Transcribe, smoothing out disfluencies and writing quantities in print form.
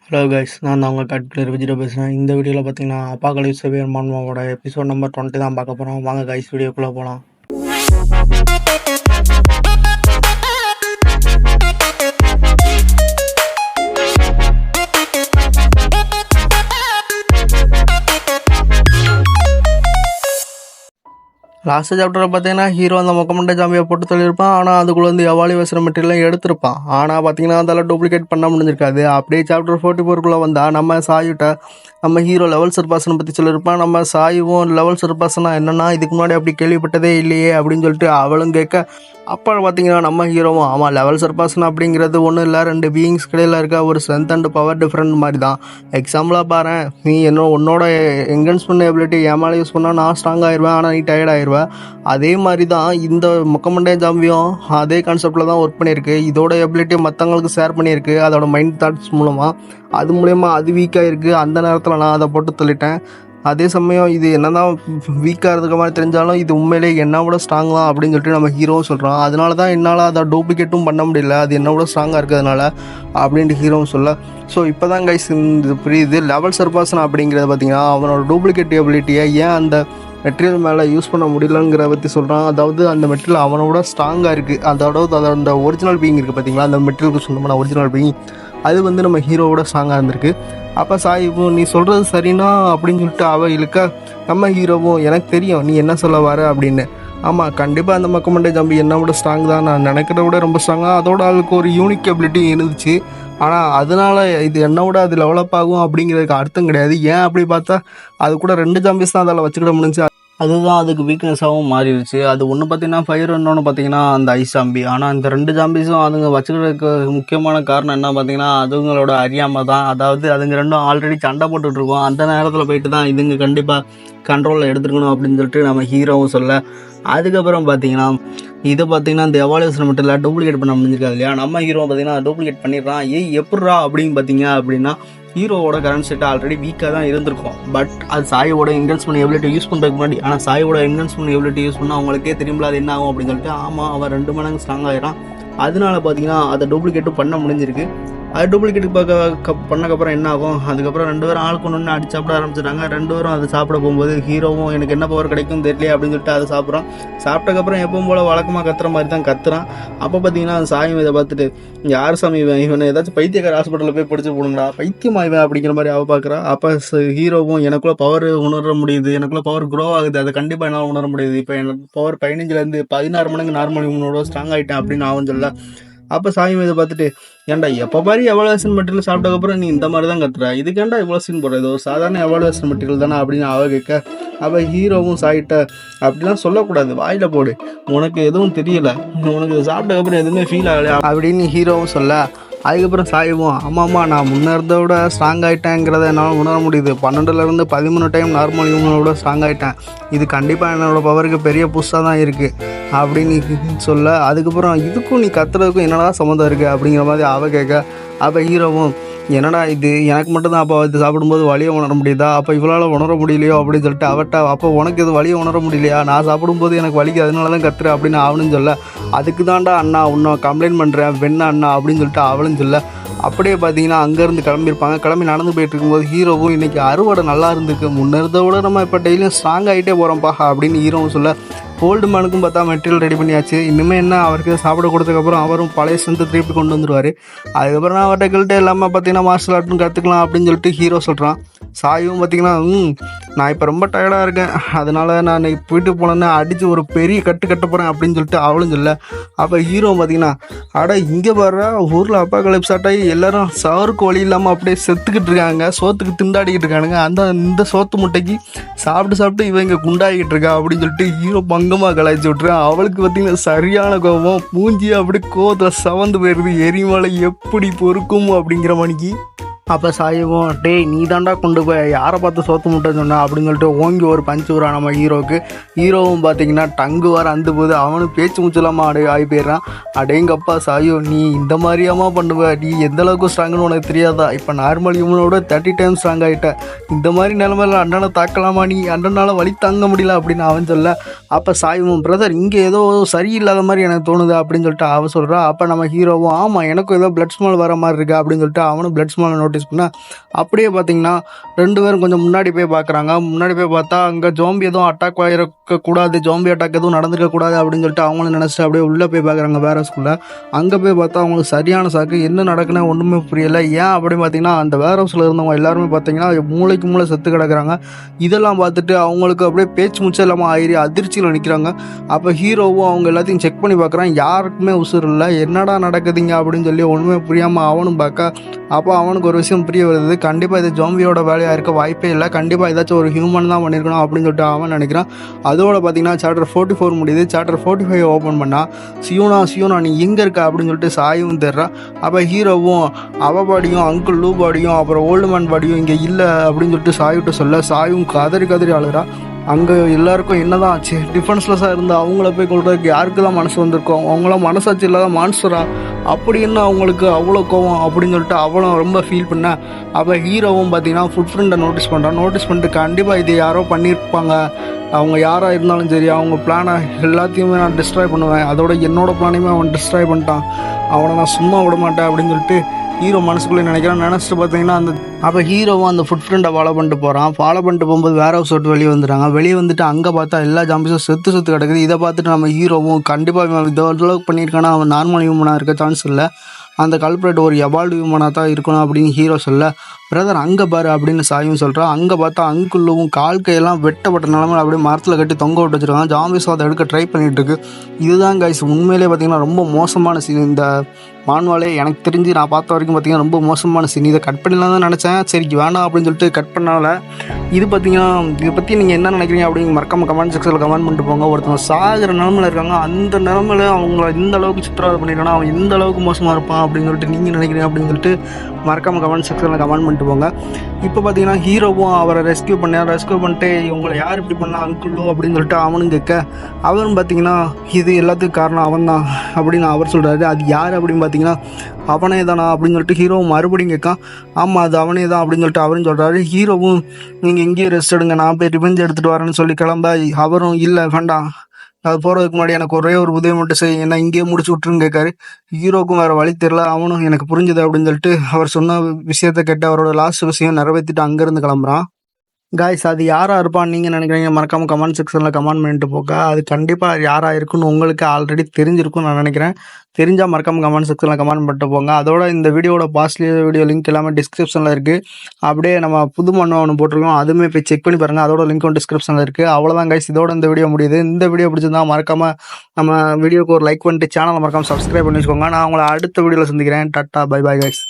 Hello guys, நான் தான் உங்கள் கட்பிளர் விஜய் பேசுகிறேன். இந்த வீடியோவில் பார்த்தீங்கன்னா அப்பாகலிப்ஸ் செவியர் மான்மாவோட எபிசோட் நம்பர் 20 தான் பார்க்க போகிறோம். வாங்க கைஸ், வீடியோக்குள்ளே போகலாம். லாஸ்ட் சாப்டரில் பார்த்தீங்கன்னா ஹீரோ அந்த மொக்கமண்டை ஜாம்பியை போட்டு சொல்லியிருப்பான். ஆனால் அதுக்குள்ளே வந்து எவாலுவேஷன் மெட்டீரியல்லாம் எடுத்திருப்பான். ஆனால் பார்த்தீங்கன்னா அதெல்லாம் டூப்ளிகேட் பண்ண முடிஞ்சிருக்காது. அப்படியே சாப்டர் 44 வந்தால் நம்ம சாயுட்ட நம்ம ஹீரோ லெவல் சர்பாசனை பற்றி சொல்லியிருப்பான். நம்ம சாயுவும் லெவல் சர்பாசனா என்னென்னா இதுக்கு முன்னாடி அப்படி கேள்விப்பட்டதே இல்லையே அப்படின்னு சொல்லிட்டு அவளும் கேட்க, அப்போ பார்த்தீங்கன்னா நம்ம ஹீரோவும் ஆமாம் லெவல் சர்பாசன் அப்படிங்கிறது ஒன்றும் இல்லை, ரெண்டு பீயிங்ஸ் கடையில் இருக்க ஒரு ஸ்ட்ரென்த் அண்ட் பவர் டிஃப்ரெண்ட் மாதிரி தான். எக்ஸாம்பிளாக பாரு, நீ உன்னோட என்கன்ஸ்மெண்ட் எபிலிட்டி ஏமால யூஸ் பண்ணால் நான் ஸ்ட்ராங் ஆயிடுவேன், ஆனால் நீ டயர்ட் ஆயிடுவேன். அதே மாதிரி தான் இந்த மொக்கமண்டே ஜாம்பியும் அதே கான்செப்டில் தான் ஒர்க் பண்ணியிருக்கு. இதோட எபிலிட்டி மற்றவங்களுக்கு ஷேர் பண்ணியிருக்கு அதோட மைண்ட் தாட்ஸ் மூலமாக. அது மூலயமா அது வீக்காக இருக்குது. அந்த நேரத்தில் நான் அதை போட்டு சொல்லிட்டேன். அதே சமயம் இது என்ன தான் வீக்காக இருக்க மாதிரி தெரிஞ்சாலும் இது உண்மையிலே என்னோட ஸ்ட்ராங் தான் அப்படின்னு சொல்லிட்டு நம்ம ஹீரோவும் சொல்கிறான். அதனால தான் என்னால் அதை டூப்ளிகேட்டும் பண்ண முடியல, அது என்னோட ஸ்ட்ராங்காக இருக்கிறதுனால அப்படின்ட்டு ஹீரோவும் சொல்ல. ஸோ இப்போ தான் கைஸ் இது புரியுது. லெவல் சர்பாசன் அப்படிங்கிறது பார்த்திங்கன்னா அவனோட டூப்ளிகேட் எபிலிட்டியை ஏன் அந்த மெட்டீரியல் மேலே யூஸ் பண்ண முடியலங்கிறத பற்றி சொல்கிறான். அதாவது அந்த மெட்டீரியல் அவனோட ஸ்ட்ராங்காக இருக்குது. அதோட அந்த ஒரிஜினல் பீயிங் இருக்குது பார்த்திங்களா, அந்த மெட்டீரியலுக்கு சொந்தமான ஒரிஜினல் பீயிங் அது வந்து நம்ம ஹீரோவோட ஸ்ட்ராங்காக இருந்திருக்கு. அப்போ சாயிவும் நீ சொல்கிறது சரினா அப்படின்னு சொல்லிட்டு அவள் இழுக்க, நம்ம ஹீரோவும் எனக்கு தெரியும் நீ என்ன சொல்ல வர அப்படின்னு. ஆமாம், கண்டிப்பாக அந்த மொக்கமண்டே ஜாம்பி என்னோட ஸ்ட்ராங் தான், நான் நினைக்கிறத விட ரொம்ப ஸ்ட்ராங்காக. அதோட ஆளுக்கு ஒரு யூனிக் எபிலிட்டி இருந்துச்சு. ஆனால் அதனால் இது என்னோட அது டெவலப் ஆகும் அப்படிங்கிறதுக்கு அர்த்தம் கிடையாது. ஏன் அப்படி பார்த்தா அது கூட 2 ஜாம்பிஸ் தான் அதில் வச்சுக்கிட முடிஞ்சு. அதுதான் அதுக்கு வீக்னஸாகவும் மாறிடுச்சு. அது ஒன்று பார்த்திங்கன்னா ஃபயர், இன்னொன்று பார்த்திங்கன்னா அந்த ஐஸ் ஜாம்பி. ஆனால் இந்த 2 ஜாம்பிஸும் அதுங்க வச்சுக்கிறதுக்கு முக்கியமான காரணம் என்ன பார்த்திங்கன்னா அதுங்களோட அறியாமல் தான். அதாவது அதுங்க ரெண்டும் ஆல்ரெடி சண்டை போட்டுட்ருக்கோம். அந்த நேரத்தில் போயிட்டு தான் இதுங்க கண்டிப்பாக கண்ட்ரோலில் எடுத்துருக்கணும் அப்படின்னு சொல்லிட்டு நம்ம ஹீரோவும் சொல்ல. அதுக்கப்புறம் பார்த்திங்கன்னா இதை பார்த்திங்கன்னா இந்த எவாலுவேஷன் மெட்டீரியல் டூப்ளிகேட் பண்ண முடிஞ்சிருக்காது இல்லையா, நம்ம ஹீரோ பார்த்திங்கன்னா டூப்ளிகேட் பண்ணிடுறான். எப்பட்றா அப்படின்னு பார்த்திங்க அப்படின்னா ஹீரோவோட கரண்ட் செட் ஆல்ரெடி வீக்காக தான் இருந்திருக்கும். பட் அது சாயோட என்கன்ஸ்மெண்ட் எபிலிட்டி யூஸ் பண்ணுறதுக்கு முன்னாடி. ஆனால் சாயோட என்கன்ஸ்மெண்ட் எபிலிட்டி யூஸ் பண்ணால் அவங்களுக்கே தெரியும்ல அது என்ன ஆகும் அப்படின்னு சொல்லிட்டு. ஆமாம், அவன் 2 மடங்கு ஸ்ட்ராங் ஆகிடான். அதனால பார்த்தீங்கன்னா அதை டூப்ளிகேட்டும் பண்ண முடிஞ்சிருக்கு. அது டூப்ளிகேட் பண்ணக்கப்புறம் என்ன ஆகும், அதுக்கப்புறம் 2 பேரும் ஆளுக்கு ஒன்று அடிச்சு சாப்பிட ஆரம்பிச்சிட்டாங்க. 2 பேரும் அதை சாப்பிட போகும்போது ஹீரோவும் எனக்கு என்ன பவர் கிடைக்கும் தெரியல அப்படின்னு சொல்லிட்டு அதை சாப்பிட்றான். சாப்பிட்டக்கப்புறம் எப்பவும் போல் வழக்கமாக கத்துற மாதிரி தான் கத்துறான். அப்போ பார்த்தீங்கன்னா அந்த சாயம் இதை பார்த்துட்டு யார் சாமி இவனை ஏதாச்சும் பைத்தியக்கார ஹாஸ்பிட்டலில் போய் படிச்சு போடுங்களா, பைத்தியமாய்வன் அப்படிங்கிற மாதிரி அவள் பார்க்குறா. அப்போ ஹீரோவும் எனக்குள்ளே பவர் உணர முடியுது, எனக்குள்ளே பவர் க்ரோ ஆகுது, அதை கண்டிப்பாக என்னால் உணர முடியுது. இப்போ எனக்கு பவர் 15லேருந்து 16 மடங்கு நார்மல் இவனோட ஸ்ட்ராங் ஆகிட்டேன் அப்படின்னு அவன் சொல்ல. அப்போ சாமி இதை பார்த்துட்டு ஏன்டா எப்போ பாரு எவாலுவேஷன் மெட்டீரியல் சாப்பிட்டதுக்கப்புறம் நீ இந்த மாதிரி தான் கத்துற, இதுக்கேண்டா இவ்வளோ சீன் போடுற, இது ஒரு சாதாரண எவாலுவேஷன் மெட்டீரியல் தானே அப்படின்னு அவ கேட்க. அவள் ஹீரோவும் சாயிட்ட அப்படிலாம் சொல்லக்கூடாது, வாயில் போடு, உனக்கு எதுவும் தெரியல, உனக்கு சாப்பிட்டதுக்கப்புறம் எதுவுமே ஃபீல் ஆகலை அப்படின்னு ஹீரோவும் சொல்ல. அதுக்கப்புறம் சாயிவும் ஆமாம்மா நான் முன்னே இருந்தோட ஸ்ட்ராங் ஆகிட்டேங்கிறத என்னால் உணர முடியுது. 12லேருந்து 13 டைம் நார்மல் இவங்களோட ஸ்ட்ராங் ஆகிட்டேன். இது கண்டிப்பாக என்னோடய பவருக்கு பெரிய புதுசாக தான் இருக்குது அப்படின்னு சொல்ல. அதுக்கப்புறம் இதுக்கும் நீ கத்துறதுக்கும் என்னடா சம்மந்தம் இருக்குது அப்படிங்கிற மாதிரி அவள் கேட்க. அப்போ ஹீரோவும் என்னடா இது எனக்கு மட்டும்தான் அப்போ இது சாப்பிடும்போது வலியை உணர முடியுதா, அப்போ இவளால் உணர முடியலையோ அப்படின்னு சொல்லிட்டு அவட்ட. அப்போ உனக்கு இது வலியை உணர முடியலையா, நான் சாப்பிடும்போது எனக்கு வலிக்கு அதனால தான் கத்துறேன் அப்படின்னு அவனும் சொல்ல. அதுக்கு தான்டா அண்ணா உன்னை கம்ப்ளைண்ட் பண்ணுறேன் வெண்ணா அண்ணா அப்படின்னு சொல்லிட்டு அவளும் சொல்ல. அப்படியே பார்த்தீங்கன்னா அங்கேருந்து கிளம்பியிருப்பாங்க. கிளம்பி நடந்து போயிட்டு இருக்கும்போது ஹீரோவும் இன்றைக்கி அறுவடை நல்லா இருந்துருக்கு, முன்னேறதை விட நம்ம இப்போ டெய்லியும் ஸ்ட்ராங் ஆகிட்டே போகிறோம்ப்பா அப்படின்னு ஹீரோவும் சொல்ல. ஓல்டு மேனுக்கும் பார்த்தா மெட்டீரியல் ரெடி பண்ணியாச்சு. இனிமேல் என்ன அவருக்கு சாப்பிட கொடுத்ததுக்கப்புறம் அவரும் பழைய ஸ்ட்ரென்த்தை திருப்பி கொண்டு வந்துடுவார். அதுக்கப்புறம் நான் அவர்கிட்ட கிட்ட இல்லாமல் பார்த்தீங்கன்னா மார்ஷல் ஆர்ட்டும் கற்றுக்கலாம் அப்படின்னு சொல்லிட்டு ஹீரோ சொல்கிறான். சாயும் பார்த்தீங்கன்னா நான் இப்போ ரொம்ப டயர்டாக இருக்கேன், அதனால் நான் வீட்டுக்கு போனேன்னா அடித்து ஒரு பெரிய கட்ட போகிறேன் அப்படின்னு சொல்லிட்டு அவளும் சொல்ல. அப்போ ஹீரோ பார்த்தீங்கன்னா அட இங்கே பாரு ஊரில் அப்பாகலிப்ஸ் ஆகி எல்லோரும் சவருக்கு வழி இல்லாமல் அப்படியே செத்துக்கிட்டு இருக்காங்க, சோத்துக்கு திண்டாடிக்கிட்டு இருக்கானுங்க, இந்த சோத்து முட்டைக்கு சாப்பிட்டு இவங்க குண்டாகிக்கிட்டு இருக்கா அப்படின்னு சொல்லிட்டு ஹீரோ பங்கமாக கலாய்ச்சி விட்டுறேன். அவளுக்கு பார்த்தீங்கன்னா சரியான கோபம், மூஞ்சி அப்படி கோவத்தில் சவந்து போயிடுது, எரிமலை எப்படி பொறுக்கும் அப்படிங்கிற மணிக்கு. அப்போ சாயிவும் டேய் நீ தாண்டா கொண்டு போய் யாரை பார்த்து சோத்து முட்டை சொன்னா அப்படின்னு சொல்லிட்டு ஓங்கி ஒரு பஞ்சு விடுறான் நம்ம ஹீரோவுக்கு. ஹீரோவும் பார்த்தீங்கன்னா டங்கு வர அந்த போது அவனும் பேச்சு முச்சலாமல் ஆகி போயிடுறான். அடேங்கப்பா சாயோ நீ இந்த மாதிரியாமா பண்ணுவ, நீ எந்த அளவுக்கு ஸ்ட்ராங்குன்னு உனக்கு தெரியாதா, இப்போ நார்மல் இவனோட 30 டைம்ஸ் ஸ்ட்ராங் ஆகிட்ட, இந்த மாதிரி நிலமையில அண்ணனை தாக்கலாமா, நீ அண்ணனால் வழி தாங்க முடியல அப்படின்னு அவன் சொல்ல. அப்போ சாயிவும் பிரதர் இங்கே ஏதோ சரியில்லாத மாதிரி எனக்கு தோணுது அப்படின்னு சொல்லிட்டு அவன் சொல்கிறா. அப்போ நம்ம ஹீரோவும் ஆமாம் எனக்கும் ஏதோ பிளட் ஸ்மால் வர மாதிரி இருக்கா அப்படின்னு சொல்லிட்டு அவனும் பிளட் ஸ்மால் நோட் நோட்டீஸ் பண்ணேன். அப்படியே பார்த்தீங்கன்னா 2 பேரும் கொஞ்சம் முன்னாடி போய் பார்க்குறாங்க. முன்னாடி போய் பார்த்தா அங்கே ஜோம்பி எதுவும் அட்டாக் ஆகிருக்கக்கூடாது, ஜோம்பி அட்டாக் எதுவும் நடந்திருக்கக்கூடாது அப்படின்னு சொல்லிட்டு அவங்களும் நினச்சிட்டு அப்படியே உள்ளே போய் பார்க்குறாங்க வேர் ஹவுஸ்குள்ளே. அங்கே போய் பார்த்தா அவங்களுக்கு சரியான சாக்கு, என்ன நடக்குன்னு ஒன்றுமே புரியலை. ஏன் அப்படின்னு பார்த்தீங்கன்னா அந்த வேர் ஹவுஸில் இருந்தவங்க எல்லாருமே பார்த்தீங்கன்னா மூளைக்கு மூளை செத்து கிடக்குறாங்க. இதெல்லாம் பார்த்துட்டு அவங்களுக்கு அப்படியே பேச்சு மூச்சம் இல்லாமல் ஆயிரி அதிர்ச்சியில் நிற்கிறாங்க. அப்போ ஹீரோவும் அவங்க எல்லாத்தையும் செக் பண்ணி பார்க்குறான், யாருக்குமே உசுர் இல்லை. என்னடா நடக்குதுங்க அப்படின்னு சொல்லி ஒன்றுமே புரியாமல் அவனும் பார்க்க, அப்போ அவனுக்கு ஒரு விஷயம் புரிய வருது, கண்டிப்பாக இது ஜோம்பியோட வேலையாக இருக்க வாய்ப்பே இல்லை, கண்டிப்பாக ஏதாச்சும் ஒரு ஹியூமன் தான் பண்ணியிருக்கணும் அப்படின்னு சொல்லிட்டு அவன் நினைக்கிறான். அதோட பார்த்தீங்கன்னா சாப்டர் 44 முடியுது. சாப்டர் 45 ஓப்பன் பண்ணால் சியூனா நீ எங்கே இருக்க அப்படின்னு சொல்லிட்டு சாயும் தேடுறான். அப்போ ஹீரோவும் அவ பாடியும் அங்கிள் லூ பாடியும் அப்புறம் ஓல்டு மேன் பாடியும் இங்கே இல்லை அப்படின்னு சொல்லிட்டு சாயுட்ட சொல்ல, சாயும் கதறி அழுகிறா. அங்கே எல்லாருக்கும் என்னதான் ஆச்சு, டிஃபென்ஸ்லெஸ்ஸாக இருந்தால் அவங்கள போய் கொள்றதுக்கு யாருக்கு தான் மனசு வந்திருக்கும், அவங்களாம் மனசாட்சி இல்லாத மான்ஸ்டரா, அப்படி என்ன அவங்களுக்கு அவ்வளோ கோவம் அப்படின்னு சொல்லிட்டு அவளும் ரொம்ப ஃபீல் பண்ண. அப்போ ஹீரோவும் பார்த்தீங்கன்னா ஃபுட் பிரிண்ட்டை நோட்டீஸ் பண்ணுறான். நோட்டீஸ் பண்ணிட்டு கண்டிப்பாக இது யாரோ பண்ணியிருப்பாங்க, அவங்க யாராக இருந்தாலும் சரி அவங்க பிளானை எல்லாத்தையுமே நான் டிஸ்ட்ராய் பண்ணுவேன், அதோட என்னோடய பிளானையுமே அவன் டிஸ்ட்ராய் பண்ணிட்டான், அவனை நான் சும்மா விட மாட்டேன் அப்படின்னு சொல்லிட்டு ஹீரோ மனசுக்குள்ளே நினைக்கிறான். நினச்சிட்டு பார்த்தீங்கன்னா அப்போ ஹீரோவும் அந்த ஃபுட் பிரிண்ட்டை ஃபாலோ பண்ணிட்டு போகிறான். ஃபாலோ பண்ணிட்டு போகும்போது வேர் ஹவுஸ் விட்டு வெளியே வந்துடுறாங்க. வெளியே வந்துட்டு அங்கே பார்த்தா எல்லா ஜாம்பிஸும் செத்து கிடக்குது. இதை பார்த்துட்டு நம்ம ஹீரோவும் கண்டிப்பாக இவன் இதளவுக்கு பண்ணியிருக்கானா அவன் நார்மல் ஹியூமனாக இருக்க சான்ஸ் இல்லை, அந்த கல்பரேட் ஒரு எவால்டு ஹியூமனாக தான் இருக்கணும் அப்படின்னு ஹீரோ சொல்ல, பிரதர் அங்கே பாரு அப்படின்னு சாயும் சொல்கிறான். அங்கே பார்த்தா அங்குள்ளுவும் கால் கையெல்லாம் வெட்டப்பட்ட நிலமையில் அப்படியே மரத்தில் கட்டி தொங்க விட்டு வச்சுருக்காங்க. ஜாம்பிஸ் அதை எடுக்க ட்ரை பண்ணிகிட்டு இருக்கு. இதுதான் கைஸ் உண்மையிலே பார்த்தீங்கன்னா ரொம்ப மோசமான சீன். இந்த மான்வாலே எனக்கு தெரிஞ்சு நான் பார்த்த வரைக்கும் பார்த்தீங்கன்னா ரொம்ப மோசமான சீன். இதை கட் பண்ணலாம் தான் நினச்சேன், சரி வேணாம் அப்படின்னு சொல்லிட்டு கட் பண்ணால. இது பார்த்தீங்கன்னா இதை பற்றி நீங்கள் என்ன நினைக்கிறீங்க அப்படிங்க மறக்காம கமெண்ட் செக்ஷனில் கமெண்ட் பண்ணிட்டு போங்க. ஒருத்தவங்க சாகிற நிலமையில் இருக்காங்க, அந்த நிலமையில அவங்கள இந்த அளவுக்கு சித்திரவதை பண்ணியிருக்காங்கன்னா அவன் எந்த அளவுக்கு மோசமாக இருப்பான் அப்படின்னு சொல்லிட்டு நீங்கள் நினைக்கிறீங்க அப்படின்னு சொல்லிட்டு மறக்காம கமெண்ட் செக்ஷனில் கமெண்ட் பண்ணிட்டு போங்க. இப்போ பார்த்தீங்கன்னா ஹீரோவும் அவரை ரெஸ்கியூ பண்ணிட்டு இவங்களை யார் இப்படி பண்ணா அங்குள்ளோ அப்படின்னு சொல்லிட்டு அவனும் கேட்க, அவரும் பார்த்தீங்கன்னா இது எல்லாத்துக்கும் காரணம் அவன் தான் அப்படின்னு அவர் சொல்கிறாரு. அது யார் அப்படின்னு பார்த்தீங்கன்னா அவனே தானா அப்படின்னு சொல்லிட்டு ஹீரோவும் மறுபடியும் கேட்கான். ஆமாம் அது அவனே தான் அப்படின்னு சொல்லிட்டு அவரும் சொல்கிறாரு. ஹீரோவும் நீங்கள் எங்கேயும் ரெஸ்ட் எடுங்க, நான் போய் ரிவெஞ்ச் எடுத்துகிட்டு வரேன்னு சொல்லி கிளம்ப, அவரும் இல்லை வேண்டாம், அது போகிறதுக்கு முன்னாடி எனக்கு ஒரே ஒரு உதவி மட்டும் செய், என்ன இங்கேயே முடிச்சு விட்டுருன்னு கேட்காரு. ஹீரோக்கும் வேறு வழி தெரில, அவனும் எனக்கு புரிஞ்சுது அப்படின்னு சொல்லிட்டு அவர் சொன்ன விஷயத்த கேட்டு அவரோட லாஸ்ட் விஷயம் நிறைவேற்றிட்டு அங்கேருந்து கிளம்புறான். காய்ஸ் அது யாராக இருப்பான்னு நீங்கள் நினைக்கிறீங்க மறக்காமல் கமெண்ட் செக்ஷனில் கமெண்ட் பண்ணிட்டு போக. அது கண்டிப்பாக யாராக இருக்குன்னு உங்களுக்கு ஆல்ரெடி தெரிஞ்சிருக்கும்னு நான் நினைக்கிறேன். தெரிஞ்சால் மறக்காமல் கமெண்ட் செக்ஷனில் கமெண்ட் பண்ணிட்டு போங்க. அதோட இந்த வீடியோட வீடியோ லிங்க் எல்லாமே டிஸ்கிரிப்ஷனில் இருக்குது. அப்படியே நம்ம புது மண்ணை ஒன்று போட்டிருக்கோம், அதுவுமே போய் செக் பண்ணி பாருங்கள், அதோட லிங்க்கும் டிஸ்கிரிப்ஷனில் இருக்குது. அவ்வளோதான் கைஸ், இதோட இந்த வீடியோ முடியுது. இந்த வீடியோ பிடிச்சிருந்தா மறக்காமல் நம்ம வீடியோக்கு ஒரு லைக் பண்ணிட்டு சேனலை மறக்காமல் சப்ஸ்கிரைப் பண்ணி வச்சுக்கோங்க. நான் உங்களை அடுத்த வீடியோவில் சந்திக்கிறேன். Tata bye bye guys.